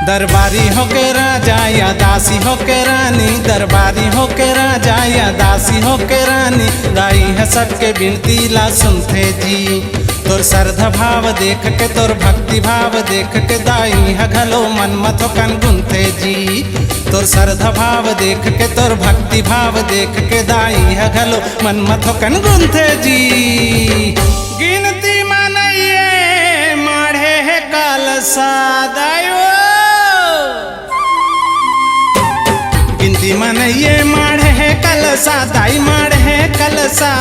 दरबारी होके राजा या दासी होके रानी, दरबारी होके राजा या दासी होके रानी, दाई है सबके बिनती ला सुनते जी। तोर श्रद्धा भाव देख के तोर भक्ति भाव देख के दाई है घलो मन मथो कन गुनते जी। तोर श्रद्धा भाव देख के तोर भक्ति भाव देख के दाई है घलो मन मथो कन गुनते जी। गिनती मनइए माढ़े है कलसा दायो, गिनती मनइए माढ़े है कलसा दाई माढ़े है कलसा।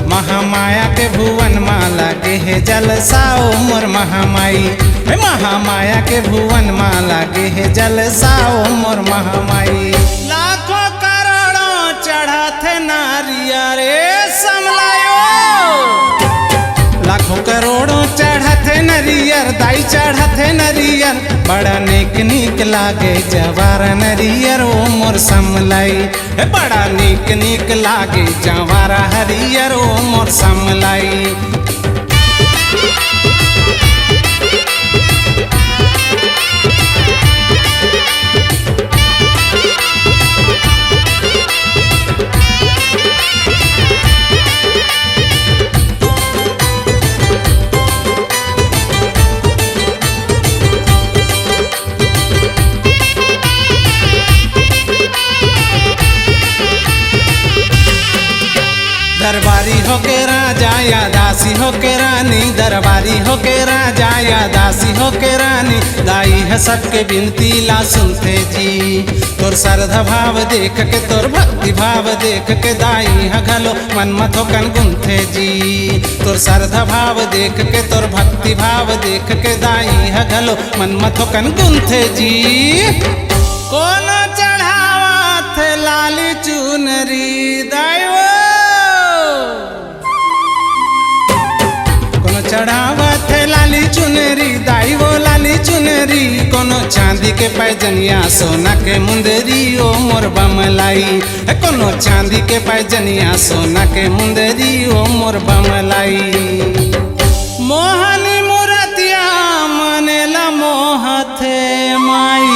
महामाया के भुवन माला के है जलसा ओ मोर महामाई, हे महामाया के भुवन माला के है जलसा ओ मोर महामाई। लाखों करोड़ों चढ़ाते नारिया रे समलायो, लाखों करोड़ों चढ़ाते नरियर दाई चढ़ाते नरियर। बड़ा नीक नीक लागे जवार नरियर ओ मोर समलाई, बड़ा नीक नीक लागे जवार हरियर ओ मोर समलाई। दरबारी होके राजा या दासी होके रानी, दरबारी होके राजा या दासी होके रानी, दाई है सबके बिनती ला सुनते जी। तोर श्रद्धा भाव देख के तोर भक्ति भाव देख के दाई है घलो मन मथो कन गुनते जी। तोर श्रद्धा भाव देख के तोर भक्ति भाव देख के दाई है घलो मन मथो कन गुनते जी। कौन चढ़ावत लाली चुनरी दायो, चढ़ावत लाली चुनरी दाई वो लाली चुनरी। कोनो चांदी के पैजनिया सोना के मुंदरी ओ मोर बमलाई, कोनो चांदी के पैजनिया सोना के मुंदरी ओ मोर बमलाई। मोहनी मूर्तिया मनेला मोहथे माई,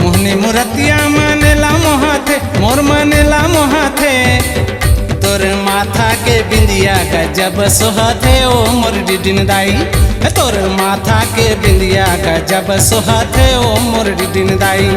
मोहनी मूर्तिया मनेला मोहथे मोर मनेला मोहथे। तोर माथा के बिंदिया गजब सोहथे ओ मोर डिडिन दाई, तोर माथा के बिंदिया गजब सोहथे ओ मोर डिडिन दाई।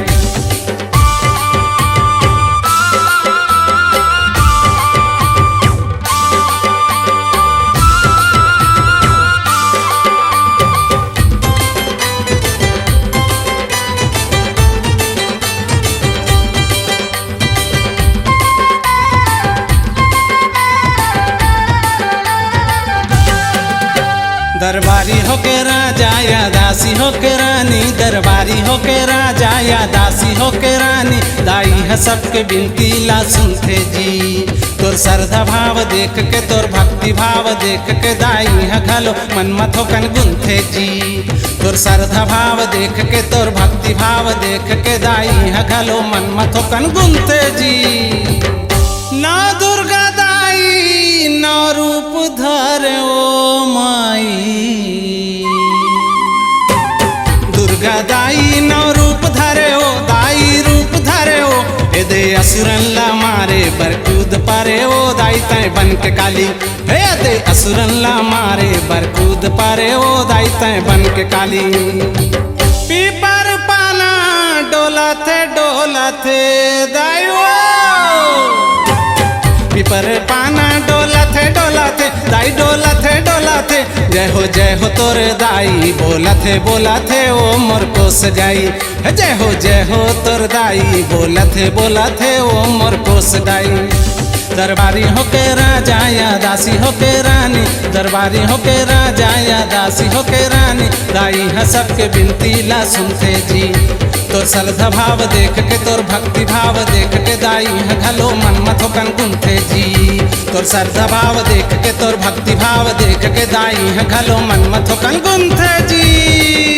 दरबारी होके राजा या दासी होके रानी, दरबारी होके राजा या दासी होके रानी, दाई है सबके बिनती ला सुनते जी। तोर श्रद्धा भाव देख के तोर भक्ति भाव देख के दाई है घलो मन मथो कन गुनते जी। तोर श्रद्धा भाव देख के तोर भक्ति भाव देख के दाई है घलो मन मथो कन गुनते जी। ना दुर्गा दाई नौ रूप धर ओ माई, दुर्गा दाई नौ रूप धरे हो दाई रूप धरे हो। ए दे असुरन ला मारे बरकूद पारे ओ दाई तय बन के काली, हे दे असुरन ला मारे बरकूद पारे ओ दाई तय बन के काली। पीपर पाना डोला थे दाई ओ, पीपर पाना डोला थे दाई डोला थे। जय हो तोर दाई बोला थे ओ मोर कोस जाई, जय हो तोर दाई बोला थे ओ मोर कोस दाई। दरबारी होके राजा या दासी होके रानी, दरबारी होके राजा या दासी होके रानी, दाई है सबके बिनती ला सुनते जी। तोर श्रद्धा भाव देख के तोर भक्ति भाव देख के दाई है घलो मन मथो कन गुनते जी। तोर श्रद्धा भाव देख के तोर भक्ति भाव देख के दाई है घलो मन मथो कन गुनते जी।